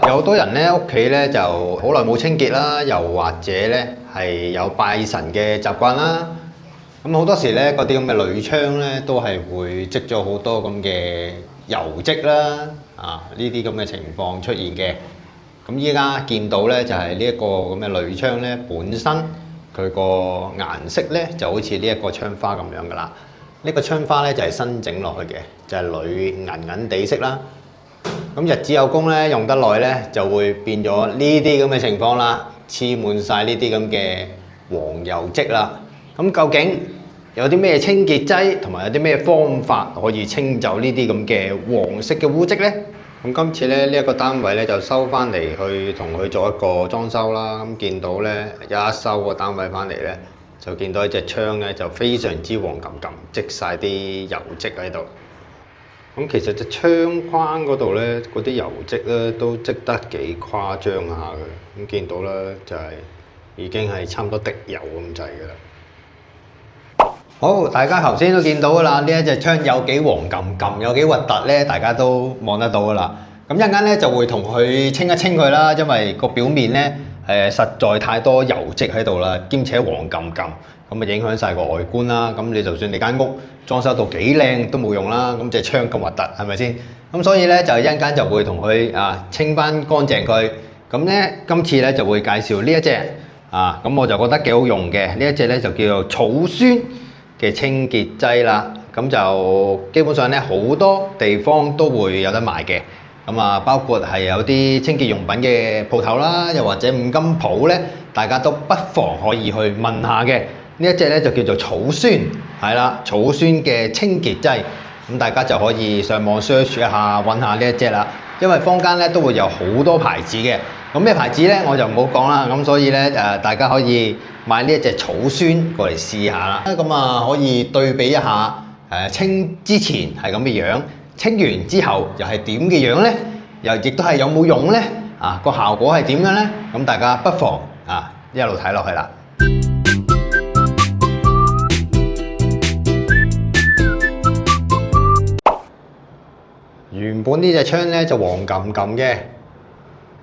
有好多人咧屋企咧就好耐冇清潔啦，又或者咧係有拜神嘅習慣啦。咁好多時咧嗰啲咁嘅鋁窗咧都係會積咗好多咁嘅油漬啦，呢啲咁嘅情況出現嘅。咁依家見到咧就係呢一個咁嘅鋁窗咧本身佢個顏色咧就好似呢一個窗花咁樣噶啦。呢個窗花咧就係新整落去嘅，就係鋁銀銀地色啦。咁日子有功咧，用得耐咧就會變咗呢啲咁嘅情況啦，黐滿晒呢啲咁嘅黃油漬啦。咁究竟有啲咩清潔劑同埋有啲咩方法可以清走呢啲咁嘅黃色嘅污漬咧？咁今次咧呢一個單位咧就收翻嚟去同佢做一個裝修啦。咁見到咧一收個單位翻嚟咧，就見到一隻窗咧就非常之黃冚冚，積晒啲油漬喺度。咁其實隻窗框嗰度咧，嗰啲油漬咧都積得幾誇張下嘅。咁見到咧就係已經係差唔多滴油咁滯嘅啦。好，大家頭先都見到噶啦，呢一隻窗有幾黃冚冚，有幾核突咧，大家都望得到噶啦。咁一陣間咧就會同佢清一清佢啦，因為個表面咧實在太多油漬喺度啦，兼且黃冚冚。咁啊影響晒個外觀啦，咁你就算你間屋裝修到幾靚都冇用啦，咁隻窗咁核突係咪先？咁所以咧就一陣間就會同佢清翻乾淨佢。咁咧今次咧就會介紹呢一隻咁我就覺得幾好用嘅，呢一隻咧就叫做草酸嘅清潔劑啦。咁就基本上咧好多地方都會有得賣嘅。咁包括係有啲清潔用品嘅鋪頭啦，又或者五金鋪咧，大家都不妨可以去問下嘅。呢一隻咧就叫做草酸，係啦，草酸嘅清潔劑。咁大家就可以上網 search 一下，揾下呢一隻啦。因為坊間咧都會有好多牌子嘅，咁咩牌子咧我就唔好講啦。咁所以咧大家可以買呢一隻草酸過嚟試下啦。咁可以對比一下清之前係咁嘅樣，清完之後又係點嘅樣咧？又亦都係有冇用咧？個效果係點樣咧？咁大家不妨一路睇落去啦。原本呢隻窗咧就黃冚冚嘅，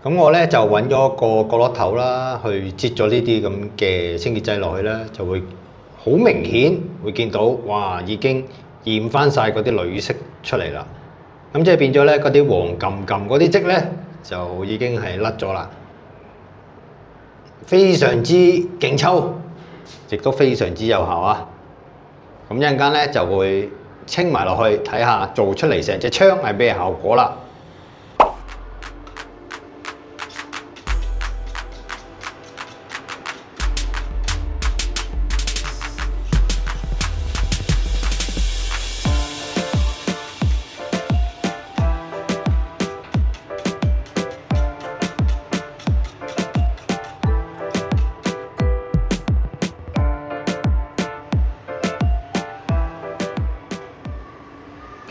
咁我咧就揾咗個角落頭啦，去擠咗呢啲咁嘅清潔劑落去啦，就會好明顯會見到，哇！已經驗翻晒嗰啲鋁色出嚟啦。咁即係變咗咧，嗰啲黃冚冚嗰啲漬咧就已經係甩咗啦，非常之勁抽，亦都非常之有效啊！咁一陣間咧就會清埋落去睇下，做出嚟成隻窗係咩效果啦。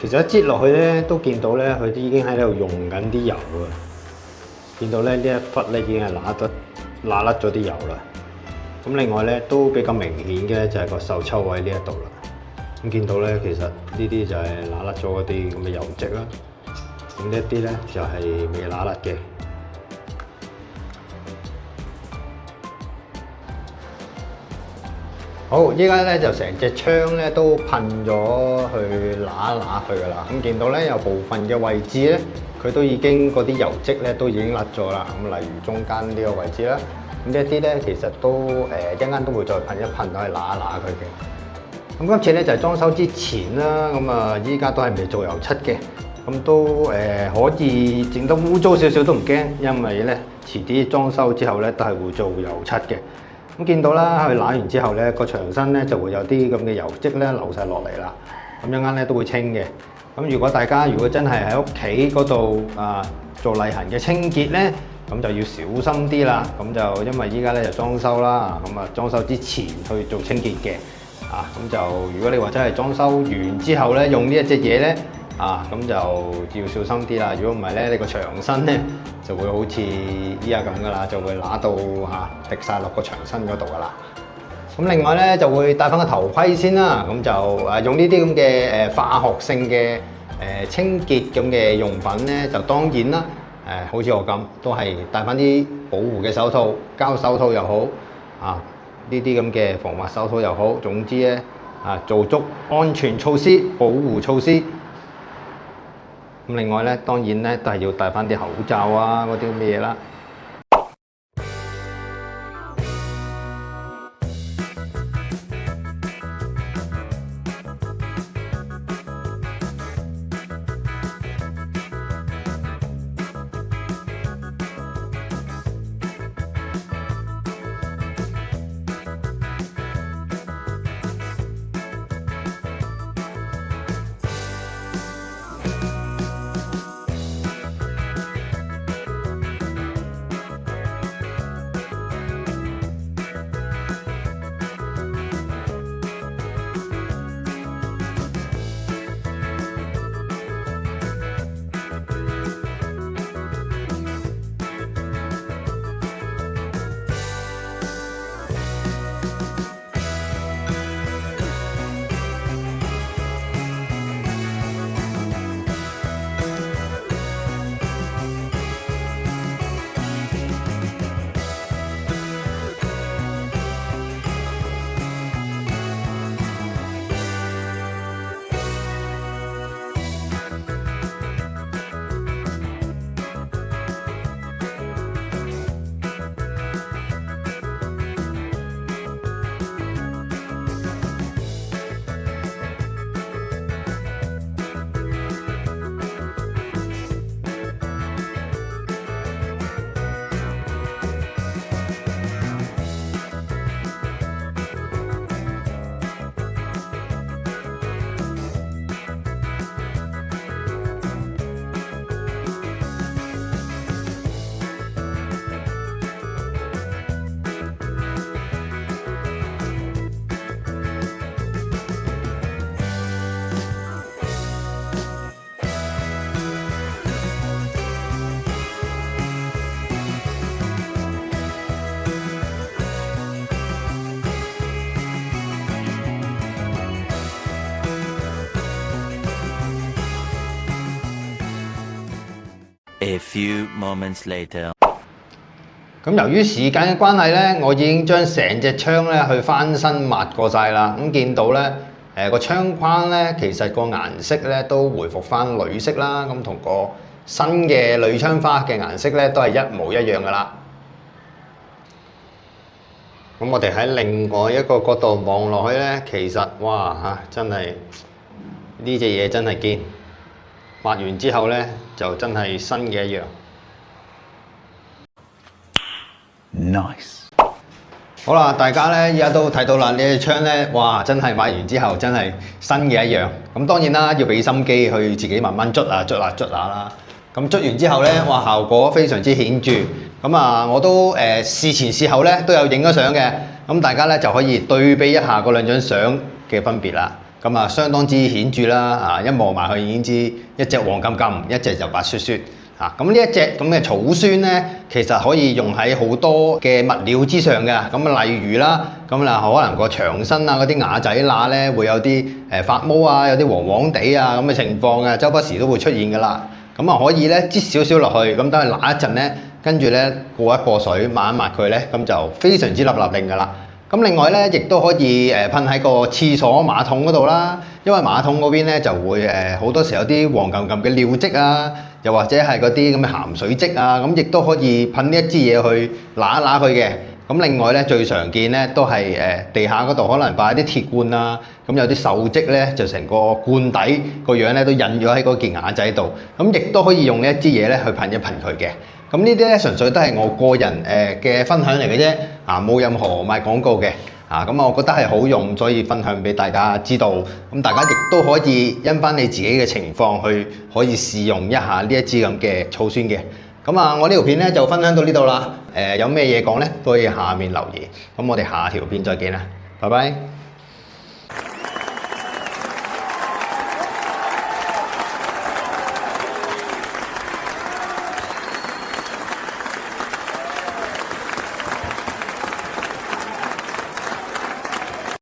其實一擠落去咧，都見到咧，佢已經喺度用緊啲油啊！見到咧呢一忽咧已經係揦甩咗啲油啦。咁另外咧都比較明顯嘅就係個受抽位呢一度啦。咁見到咧，其實呢啲就係揦甩咗嗰啲咁嘅油漬啦。咁呢一啲咧就係未揦甩嘅。好，依家咧就成隻窗咧都噴咗去揦佢噶啦。咁見到咧有部分嘅位置咧，佢都已經嗰啲油漬咧都已經甩咗啦。咁例如中間呢個位置啦，咁呢一啲咧其實都一陣間都會再噴一噴去揦佢嘅。咁今次咧就係裝修之前啦，咁依家都係未做油漆嘅，咁都可以整得污糟少少都唔驚，因為咧遲啲裝修之後咧都係會做油漆嘅。咁見到啦，佢揦完之後咧，個牆身咧就會有啲咁嘅油漬咧流晒落嚟啦。咁一陣間咧都會清嘅。咁如果大家真係喺屋企嗰度做例行嘅清潔咧，咁就要小心啲啦。咁就因為依家咧就裝修啦，咁裝修之前去做清潔嘅。咁就如果你話真係裝修完之後咧，用呢一隻嘢咧，咁就要小心啲啦。如果唔係咧，你個牆身咧就會好似依家咁噶啦，就會揦到滴晒落個牆身嗰度噶啦。咁另外咧就會戴翻個頭盔先啦。咁就用呢啲咁嘅化學性嘅清潔咁嘅用品咧，就當然啦，好似我咁，都係戴翻啲保護嘅手套，膠手套又好呢啲咁嘅防滑手套又好，總之咧做足安全措施、保護措施。咁另外咧，當然咧都係要戴翻啲口罩嗰啲咁嘅嘢啦。A few moments later， 咁由於時間嘅關係咧，我已經將成隻窗咧去翻新抹過晒啦。咁見到咧，個窗框咧其實個顏色咧都回復翻鋁色啦。咁同個新嘅鋁窗花嘅顏色咧都係一模一樣噶啦。咁我哋喺另外一個角度望落去咧，其實哇真係呢隻嘢真係堅。抹完之後咧，就真係新嘅一樣。Nice。好啦，大家咧依家都睇到啦，呢隻窗咧，哇！真係抹完之後真係新嘅一樣。咁當然啦，要俾心機去自己慢慢捽下啦。咁捽完之後咧，哇！效果非常之顯著。咁我都事前事後咧都有影咗相嘅。咁大家咧就可以對比一下嗰兩張相嘅分別啦。咁相當之顯著啦，一望埋去已經知一隻黃金金，一隻就白雪雪。咁呢一隻咁嘅草酸咧，其實可以用喺好多嘅物料之上嘅。咁例如啦，可能個牆身嗰啲瓦仔罅咧會有啲發毛有啲黃黃地咁嘅情況嘅，周不時都會出現噶啦。咁可以咧擠少少落去，咁等佢揦一陣咧，跟住咧過一過水，抹一抹佢咧，咁就非常之立立令噶啦。咁另外咧，亦都可以噴喺個廁所馬桶嗰度啦，因為馬桶嗰邊咧就會好多時有啲黃冚冚嘅尿漬又或者係嗰啲咁嘅鹹水漬咁亦都可以噴呢一支嘢去揦一揦佢嘅。咁另外咧最常見咧都係地下嗰度可能擺啲鐵罐咁有啲鏽漬咧就成個罐底個樣咧都印咗喺嗰件瓦仔度，咁亦都可以用呢一支嘢咧去噴一噴佢嘅。咁呢啲咧純粹都係我個人嘅分享嚟嘅啫，冇任何賣廣告嘅。咁我覺得係好用，所以分享俾大家知道。咁大家亦都可以因翻你自己嘅情況去可以試用一下呢一支咁嘅草酸嘅。咁我呢條片咧就分享到呢度啦。有咩嘢講咧都可以下面留言。咁我哋下條片再見啦，拜拜。